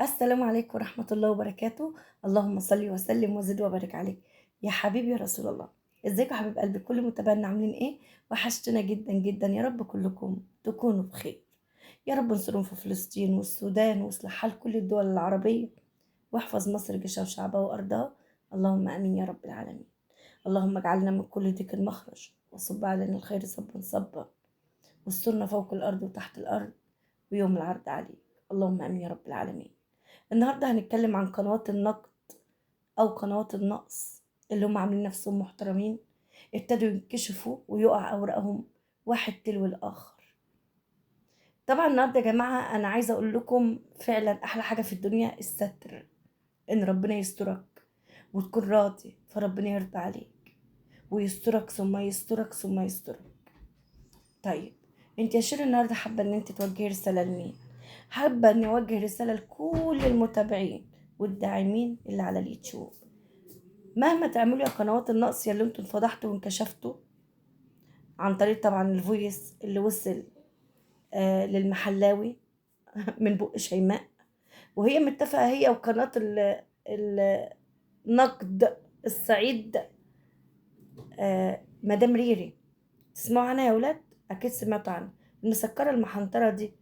السلام عليكم ورحمة الله وبركاته. اللهم صل وسلم وزد وبارك عليك يا حبيبي يا رسول الله. ازيكم يا حبيب قلبي؟ كل متابعينا عاملين ايه؟ وحشتنا جدا جدا، يا رب كلكم تكونوا بخير. يا رب انصرهم في فلسطين والسودان، واصلح حال كل الدول العربية، واحفظ مصر جيشها وشعبها وارضها. اللهم امين يا رب العالمين. اللهم اجعلنا من كل ضيق مخرج، وصب علينا الخير صبا صبا، واسترنا فوق الارض وتحت الارض، ويوم العرض عليك. اللهم امين يا رب العالمين. النهارده هنتكلم عن قنوات النقد او قنوات النقص، اللي هم عاملين نفسهم محترمين، ابتدوا ينكشفوا ويقع اوراقهم واحد تلو الاخر. طبعا النهارده يا جماعه انا عايزه اقول لكم فعلا احلى حاجه في الدنيا الستر، ان ربنا يسترك وتكون راضي فربنا يرضى عليك، ويسترك ثم يسترك ثم يسترك. طيب، انت يا شيرين النهارده حابه ان انت توجهي رساله لمين؟ حابه اني اوجه رساله لكل المتابعين والداعمين اللي على اليوتيوب. مهما تعملوا يا قنوات النقص يا اللي انتوا انفضحتوا وانكشفتوا عن طريق طبعا الفويس اللي وصل للمحلاوي من بق شيماء، وهي متفقة هي وقناة النقد الصعيد، مدام ريري. تسمعوا عنها يا ولاد؟ اكيد سمعتوا عنها، المسكرة المحنطرة دي،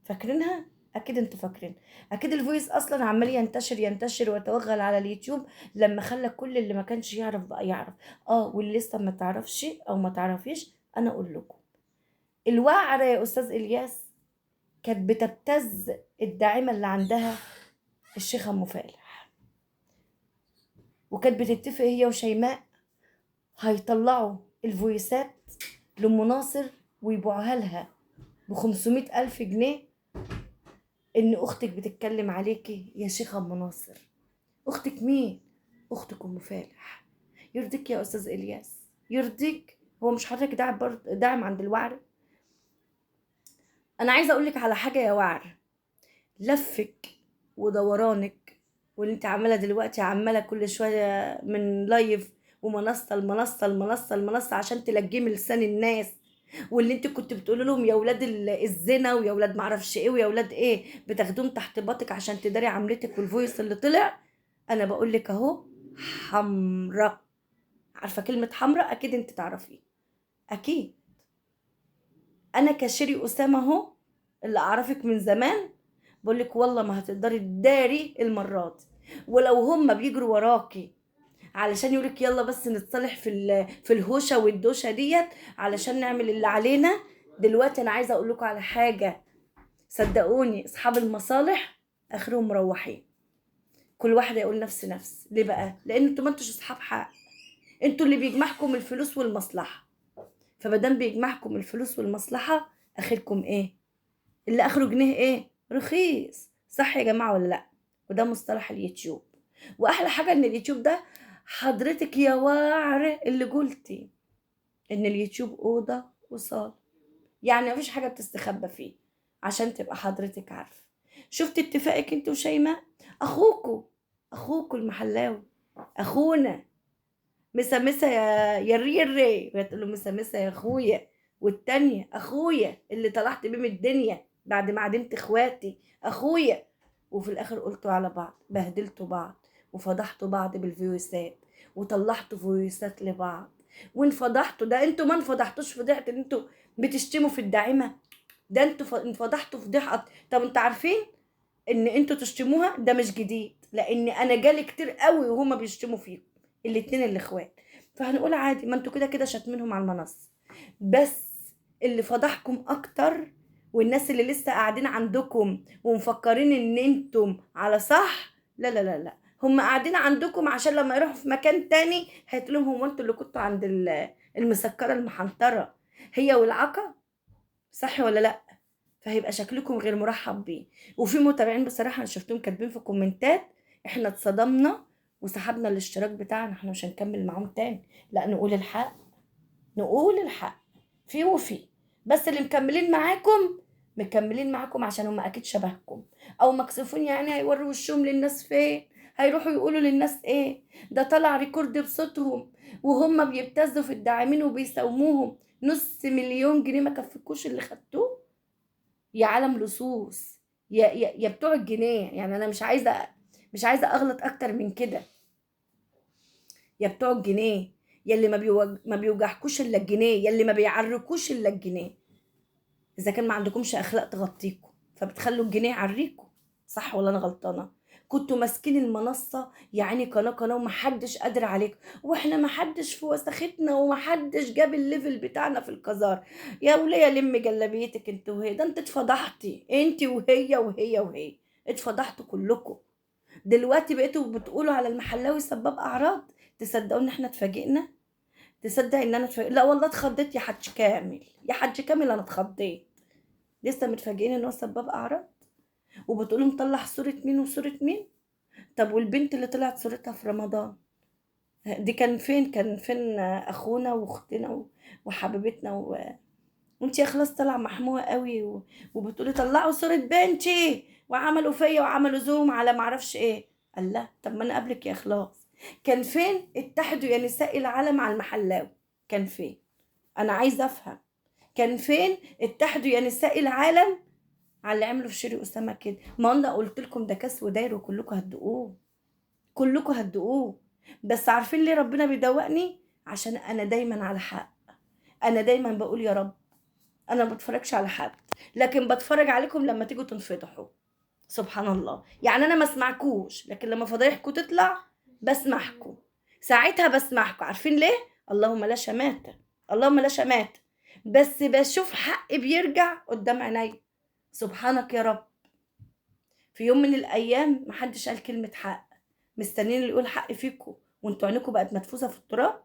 فاكرينها؟ اكيد انتوا فاكرين. اكيد الفويس اصلا عمال ينتشر ينتشر ويتوغل على اليوتيوب، لما خلى كل اللي ما كانش يعرف بقى يعرف. واللي لسه ما تعرفش او ما تعرفيش انا اقول لكم، الوعرة يا استاذ الياس كانت بتبتز الداعمة اللي عندها الشيخة ام فالح، وكانت بتتفق هي وشيماء هيطلعوا الفويسات لأم ناصر ويبيعوها لها ب500,000 جنيه، إن أختك بتتكلم عليكي يا شيخة أم ناصر. أختك مين؟ أختك أم فالح. يرضيك يا أستاذ إلياس؟ يرضيك؟ هو مش حضرتك داعم عند الوعر؟ أنا عايزة أقولك على حاجة يا وعر، لفك ودورانك واللي انت عامله دلوقتي، عماله كل شويه من لايف ومنصه لمنصه لمنصه لمنصه عشان تلجمي لسان الناس، واللي انت كنت بتقول لهم يا ولاد الزنا ويا ولاد معرفش ايه ويا ولاد ايه، بتاخدوهم تحت باطك عشان تداري عملتك والفويس اللي طلع. انا بقول لك اهو، حمراء. عارفه كلمه حمراء؟ اكيد انت تعرفيه، اكيد. انا كشيري اسامه اهو، اللي اعرفك من زمان، بقولك والله ما هتقدري تداري المرات. ولو هما بيجروا وراكي علشان يقولك يلا بس نتصالح في الهوشه والدوشه ديت علشان نعمل اللي علينا، دلوقتي انا عايزه اقول لكم على حاجه. صدقوني اصحاب المصالح اخرهم مروحين، كل واحد يقول نفس ليه بقى؟ لان انتوا ما انتوش اصحاب حق، انتوا اللي بيجمعكم الفلوس والمصلحه. فمادام بيجمعكم الفلوس والمصلحه، اخركم ايه؟ اللي اخره جنيه ايه؟ رخيص. صح يا جماعه ولا لا؟ وده مصطلح اليوتيوب. واحلى حاجه ان اليوتيوب ده، حضرتك يا واعره اللي قلتي ان اليوتيوب اوضه وصاله، يعني مفيش حاجه بتستخبى فيه، عشان تبقى حضرتك عارفه. شفت اتفاقك انت وشيماء؟ اخوكوا المحلاوي، اخونا مسامسه يا الريري، بتقول له مسامسه يا اخويا، والتانية اخويا اللي طلعت بيه من الدنيا بعد ما عدمت اخواتي، اخويا. وفي الاخر قلتوا على بعض، بهدلتوا بعض وفضحتوا بعض بالفيوسات، وطلعتوا فيوسات لبعض وانفضحتوا. ده انتوا ما انفضحتوش فضيحه ان انتوا بتشتموا في الداعمه، ده انتوا انفضحتوا فضيحه. طب انتوا عارفين ان انتوا تشتموها ده مش جديد، لان انا جالي كتير قوي وهما بيشتموا فيهم الاتنين الاخوات. فهنقول عادي، ما انتوا كده كده شاتمينهم على المنصه. بس اللي فضحكم اكتر، والناس اللي لسه قاعدين عندكم ومفكرين ان انتم على صح، لا لا لا لا، هم قاعدين عندكم عشان لما يروحوا في مكان تاني هيتقولهم هو انتوا اللي كنتوا عند المسكره المحنطره هي والعقا. صح ولا لا؟ فهيبقى شكلكم غير مرحب بيه. وفي متابعين بصراحه انا شفتهم كاتبين في كومنتات احنا اتصدمنا وسحبنا الاشتراك بتاعنا، احنا مش هنكمل معاهم تاني. لا، نقول الحق، نقول الحق، في وفي. بس اللي مكملين معاكم عشان هم اكيد شبهكم، او مكسوفين يعني هيوروا وشهم للناس فين؟ هيروحوا يقولوا للناس ايه؟ ده طلع ريكورد بصوتهم وهم بيبتزوا في الداعمين وبيساوموهم. نص مليون جنيه ما كفكوش اللي خدتوه؟ يا عالم لصوص، يا بتوع الجنيه، يعني انا مش عايزه اغلط اكتر من كده. يا بتوع الجنيه، يا اللي ما بيوجعكوش الا الجنيه، يا اللي ما بيعركوش الا الجنيه. اذا كان ما عندكمش اخلاق تغطيكم فبتخلوا الجنيه يعريكم. صح ولا انا غلطانه؟ كنتوا ماسكين المنصه يعني قناه قناه ومحدش قادر عليكم، واحنا محدش في وسختنا ومحدش جاب الليفل بتاعنا في القذار. يا وليه لم جلابيتك انت وهي، ده انت اتفضحتي انت وهي اتفضحتوا كلكم. دلوقتي بقيتوا بتقولوا على المحلاوي سباب اعراض. تصدقوا ان احنا اتفاجئنا؟ تصدق ان انا اتفاجئ؟ لا والله اتخضيت يا حاج كامل، يا حاج كامل انا اتخضيت. لسه متفاجئين ان هو سباب اعراض، وبتقولوا مطلع صورة مين وصورة مين. طب والبنت اللي طلعت صورتها في رمضان دي كان فين اخونا واختنا وحبيبتنا وانتي يا خلاص طالعه محموه قوي وبتقولي طلعوا صورة بنتي وعملوا فيا وعملوا زوم على معرفش ايه. الله، طب ما انا قبلك يا خلاص. كان فين اتحدوا يا نساء العالم على المحلاوي؟ كان فين؟ انا عايزه افهم. كان فين اتحدوا يا نساء العالم على اللي عملوا في شيري اسامه كده؟ ما انا قلت لكم ده كاس وداير وكلكم هتدقوه، كلكم هتدقوه. بس عارفين ليه ربنا بيدوقني؟ عشان انا دايما على حق. انا دايما بقول يا رب انا ما بتفرجش على حد، لكن بتفرج عليكم لما تيجوا تنفضحوا. سبحان الله، يعني انا ما اسمعكوش لكن لما فضايحكم تطلع بسمعكم. ساعتها بسمعكم. عارفين ليه؟ اللهم لا شماتة، اللهم لا شماتة. بس بشوف حقي بيرجع قدام عيني. سبحانك يا رب. في يوم من الايام محدش قال كلمة حق، مستنيين اللي يقول حق فيكم وانتوا عينيكم بقت مدفوسة في التراب.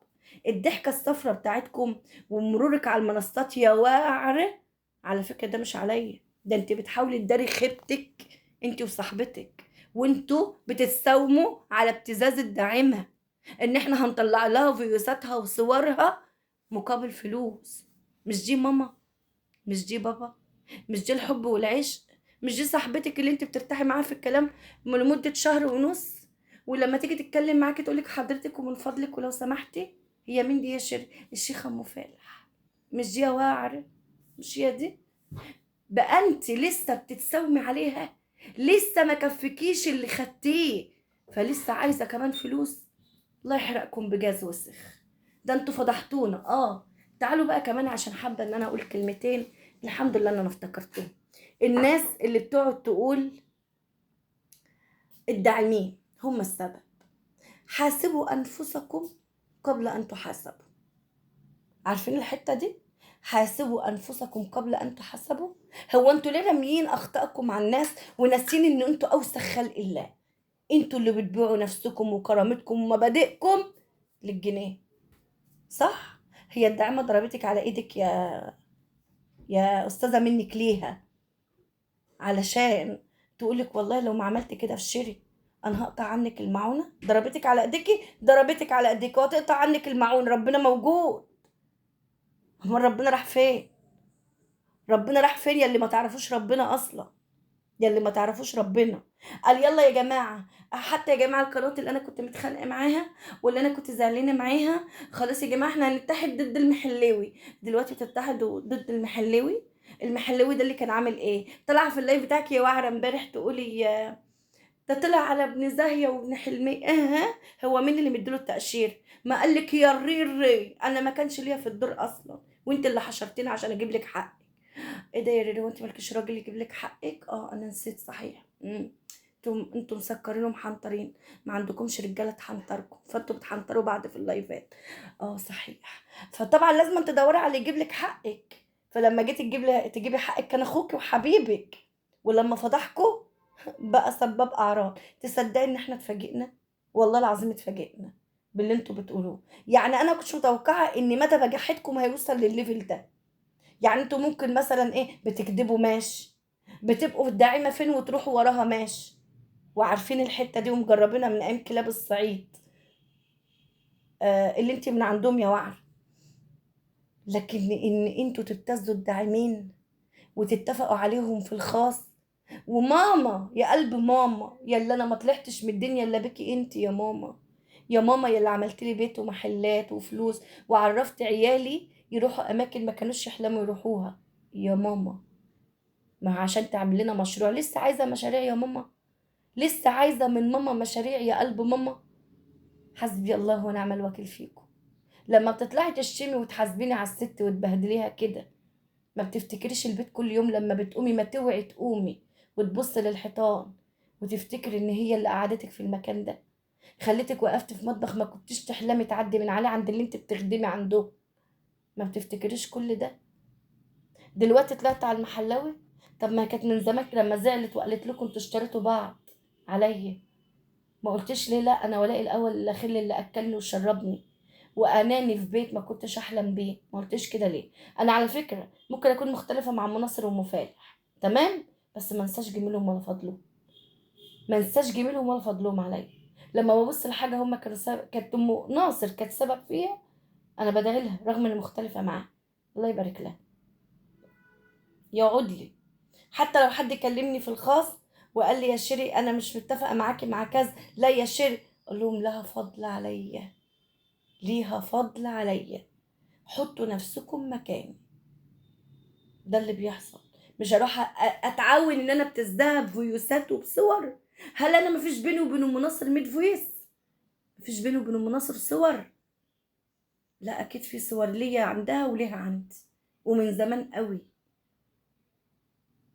الضحكة الصفرة بتاعتكم ومرورك على المنصات يا واعر، على فكرة ده مش عليا، ده انت بتحاولي تداري خيبتك انت وصاحبتك، وانتوا بتتساوموا على ابتزاز الداعمة ان احنا هنطلع لها فيوساتها وصورها مقابل فلوس. مش دي ماما؟ مش دي بابا؟ مش دي الحب والعشق؟ مش دي صاحبتك اللي انت بترتاحي معاها في الكلام لمدة شهر ونص، ولما تيجي تتكلم معاكي تقولك حضرتك ومن فضلك ولو سمحتي؟ هي مين دي يا الشيخة ام فالح؟ مش دي يا واعر؟ مش هي دي؟ بقى انت لسه بتتساومي عليها؟ لسه ما كفكيش اللي خدتيه فلسه عايزة كمان فلوس؟ الله يحرقكم بجاز وسخ. ده انتوا فضحتونا. تعالوا بقى كمان عشان حابة ان انا اقول كلمتين. الحمد لله ان انا افتكرتهم. الناس اللي بتقعد تقول الداعمين هم السبب، حاسبوا انفسكم قبل ان تحاسبوا. عارفين الحتة دي؟ حاسبوا انفسكم قبل ان تحاسبوا. هو انتوا ليه راميين اخطائكم على الناس وناسين ان انتوا اوسخ خلق الله؟ انتوا اللي بتبيعوا نفسكم وكرامتكم ومبادئكم للجنيه. صح؟ هي الداعمة ضربتك على ايدك يا استاذة منك ليها علشان تقولك والله لو ما عملت كده في الشري انا هقطع عنك المعونة؟ ضربتك على ايديكي؟ ضربتك على ايديك وهتقطع عنك المعون. ربنا موجود. هو ربنا راح فين؟ ربنا راح فين يا اللي ما تعرفوش ربنا اصلا؟ يا اللي ما تعرفوش ربنا. قال يلا يا جماعه، حتى يا جماعه القنوات اللي انا كنت متخانقه معاها واللي انا كنت زعلانه معاها، خلاص يا جماعه احنا هنتحد ضد المحلاوي. دلوقتي بتتحدوا ضد المحلاوي؟ المحلاوي ده اللي كان عامل ايه؟ طلع في اللايف بتاعك يا وعره امبارح تقولي ده طلع على ابن زاهيه وابن حلمي. هو مين اللي مديله التاشير؟ ما قالك يا الريري انا ما كانش ليا في الدور اصلا، وانت اللي حشرتني عشان اجيب لك حق. ايه ده يا ريري، وانت مالكش راجل يجيب لك حقك؟ انا نسيت صحيح. انتوا مسكرين ومحنطرين، ما عندكمش رجاله تحنطركم فانتوا بتحنطروا بعض في اللايفات. صحيح. فطبعا لازم تدوري على اللي يجيب لك حقك. فلما جيتي تجيبي حقك كان اخوك وحبيبك، ولما فضحكوا بقى سباب اعراض. تصدقي ان احنا اتفاجئنا؟ والله العظيم اتفاجئنا باللي انتوا بتقولوه. يعني انا كنتش متوقعه ان مدى بجاحتكم هيوصل للليفل ده. يعني انتوا ممكن مثلا بتكدبوا ماشي، بتبقوا في الداعمة فين وتروحوا وراها ماشي، وعارفين الحتة دي ومجربينها من ايام كلاب الصعيد اللي انت من عندهم يا وعر. لكن ان انتوا تبتزوا الداعمين وتتفقوا عليهم في الخاص، وماما يا قلب ماما يا اللي انا ما طلعتش من الدنيا الا بكي انت يا ماما. يا ماما يا اللي عملت لي بيت ومحلات وفلوس وعرفت عيالي يروحوا اماكن ما كانوش يحلموا يروحوها. يا ماما ما هو عشان تعمل لنا مشروع. لسه عايزة مشاريع يا ماما؟ لسه عايزة من ماما مشاريع يا قلب ماما؟ حسبي الله ونعم الوكيل فيكم. لما بتطلعي تشتمي وتحاسبيني على الست وتبهدليها كده، ما بتفتكريش البيت كل يوم لما بتقومي؟ ما توعي تقومي وتبص للحيطان وتفتكري ان هي اللي قعدتك في المكان ده، خليتك وقفت في مطبخ ما كنتش تحلمي تعدي من عليه عند اللي انت بتخدمي عنده. ما بتفتكريش كل ده؟ دلوقتي طلعت على المحلاوي. طب ما كانت من زمان لما زعلت وقالت لكم انتوا اشتريتوا بعض عليا، ما قلتش ليه؟ لا، انا ولاء الاول الاخير اللي اكلني وشربني واناني في بيت ما كنتش احلم بيه. ما قلتش كده ليه؟ انا على فكره ممكن اكون مختلفه مع مناصر ومفالح، تمام، بس ما انساش جميلهم ولا فضلهم. ما انساش جميلهم ولا فضلهم عليا. لما ببص لحاجه هم كانوا كانت ام ناصر كانت سبب فيها، انا بدعي لها رغم اني مختلفه معاها. الله يبارك لها، يقعد لي. حتى لو حد كلمني في الخاص وقال لي يا شيري انا مش متفقه معاكي مع كذا، لا يا شيري، اقول لهم لها فضل عليا، ليها فضل عليا، حطوا نفسكم مكاني. ده اللي بيحصل. مش هروح اتعود ان انا بتزدهب فيوسات وبصور. هل انا مفيش بيني وبين ام ناصر 100 فيوس؟ مفيش بيني وبين ام ناصر صور؟ لا اكيد في صور ليا عندها وليها عندي، ومن زمان قوي.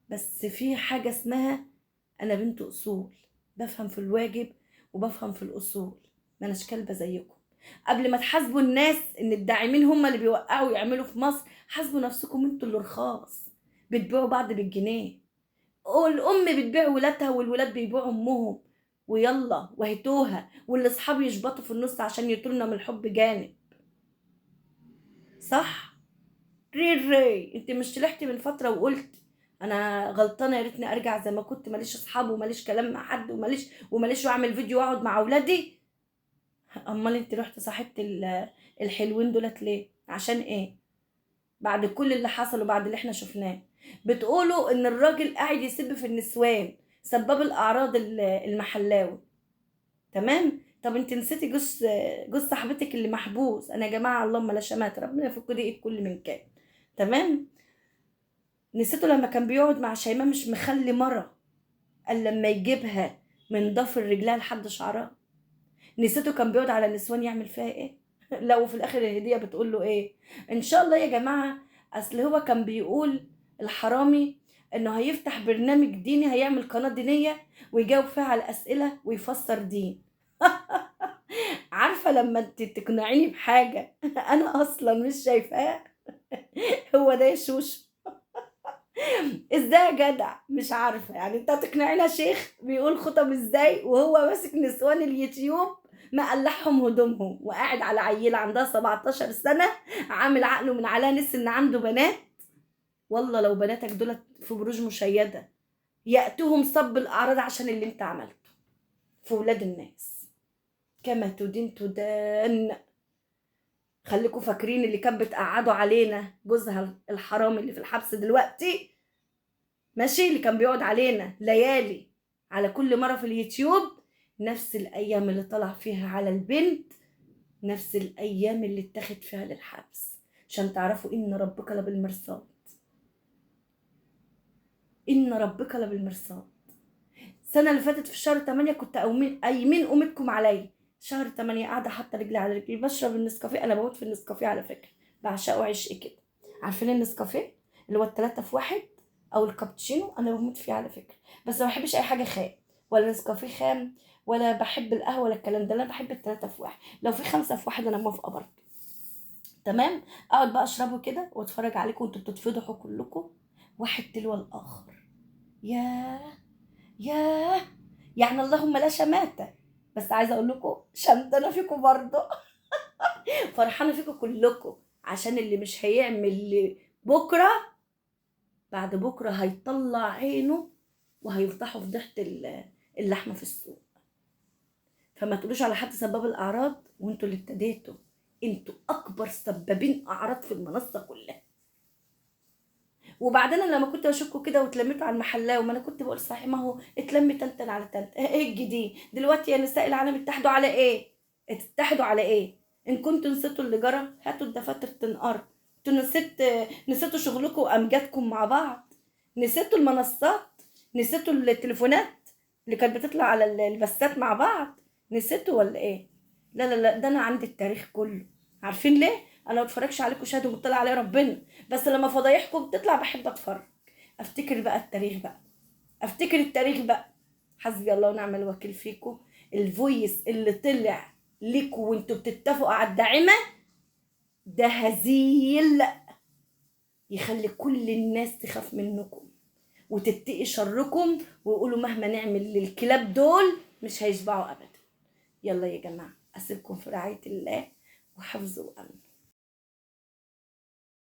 بس في حاجه اسمها انا بنت اصول، بفهم في الواجب وبفهم في الاصول، ما اناش كلبه زيكم. قبل ما تحاسبوا الناس ان الداعمين هم اللي بيوقعوا يعملوا في مصر، حاسبوا نفسكم انتوا اللي رخاص بتبيعوا بعض بالجنيه. والام بتبيع ولادها والولاد بيبيعوا امهم، ويلا وهتوها، والاصحاب يشبطوا في النص عشان يطولنا من الحب جانب. صح؟ ري انت مش طلعتي من فتره وقلت انا غلطانه يا ريتني ارجع زي ما كنت، ماليش اصحاب وماليش كلام مع حد وماليش واعمل فيديو واقعد مع اولادي؟ امال انت رحت صاحبت الحلوين دولت ليه؟ عشان ايه؟ بعد كل اللي حصل وبعد اللي احنا شفناه بتقولوا ان الراجل قاعد يسب في النسوان سبب الاعراض المحلاوي، تمام؟ طب انت نسيتي جوز صاحبتك اللي محبوس. انا يا جماعه اللهم لا شمات، ربنا يفك ايد كل من كان، تمام؟ نسيته لما كان بيقعد مع شيماء مش مخلي مرة، قال لما يجيبها من ضفر رجلها لحد شعرها. نسيته كان بيقعد على النسوان يعمل فيها ايه؟ لا، وفي الاخر الهدية بتقول له ايه؟ ان شاء الله يا جماعة. اصل هو كان بيقول الحرامي انه هيفتح برنامج ديني، هيعمل قناة دينية ويجاوب فيها على الاسئلة ويفسر دين. عارفة لما انت تقنعيني بحاجة انا اصلا مش شايفاها؟ هو ده يا شوشو. ازاي يا جدع؟ مش عارفه يعني انت هتقنعينا شيخ بيقول خطب ازاي وهو ماسك نسوان اليوتيوب مقلعهم هدومهم وقاعد على عيله عندها 17 سنه عامل عقله من عليها نس ان عنده بنات؟ والله لو بناتك دولت في بروج مشيده ياتوهم صب الاعراض عشان اللي انت عملته في ولاد الناس. كما تدين تدان. خليكوا فاكرين اللي كانت بتقعدوا علينا جوزها الحرام اللي في الحبس دلوقتي، ماشي، اللي كان بيقعد علينا ليالي على كل مرة في اليوتيوب، نفس الأيام اللي طلع فيها على البنت، نفس الأيام اللي اتخذ فيها للحبس، عشان تعرفوا إن ربك لبالمرصاد. إن ربك لبالمرصاد. السنة اللي فاتت في شهر 8 كنت أيمين أمتكم عليا. شهر 8 قاعدة حاطة رجلي على رجلي بشرب النسكافيه. أنا بموت في النسكافيه على فكرة، بعشقه عشق كده. عارفين النسكافيه اللي هو التلاتة في واحد او الكابتشينو؟ انا بموت فيه على فكره، بس ما بحبش اي حاجه خام، ولا نسكافيه خام، ولا بحب القهوه ولا الكلام ده. انا بحب التلاتة في واحد، لو في خمسة في واحد انا موافقه برضه، تمام. اقعد بقى اشربه كده واتفرج عليكم وانتوا بتتفضحوا كلكم واحد تلو الاخر. ياه، ياه، يعني اللهم لا شماتة. بس عايزه اقول لكم شمتانه فيكم برضه. فرحانه فيكم كلكم، عشان اللي مش هيعمل بكره بعد بكره هيطلع عينه وهيفضحوا فضيحة اللحمة في السوق. فما تقولوش على حد سبب الأعراض وانتوا اللي ابتديتوا. انتوا أكبر سبابين أعراض في المنصة كلها. وبعدين أنا لما كنت بشوفكوا كده واتلميتوا على المحلاوي، ما أنا كنت بقول صحيح ما هو اتلم تنتن على تنتن. ايه الجديد دلوقتي يا نساء العالم؟ اتحدوا على ايه؟ اتحدوا على ايه؟ إن كنتوا نسيتوا اللي جرى هاتوا الدفاتر تنقر. انتوا نسيتوا شغلكم وأمجادكم مع بعض، نسيتوا المنصات؟ نسيتوا التليفونات اللي كانت بتطلع على البثات مع بعض؟ نسيتوا ولا ايه؟ لا لا لا، ده انا عندي التاريخ كله. عارفين ليه؟ انا ما بتفرجش عليكم شاهد ومطلع عليه ربنا، بس لما فضايحكم بتطلع بحب اتفرج. افتكر بقى التاريخ بقى، افتكر التاريخ بقى. حسبي الله ونعم الوكيل فيكم. الفويس اللي طلع ليكوا وانتوا بتتفقوا على الداعمة ده هزيل، يخلي كل الناس تخاف منكم وتتقي شركم، ويقولوا مهما نعمل للكلاب دول مش هيشبعوا ابدا. يلا يا جماعة، اسيبكم في رعاية الله وحفظه وامن.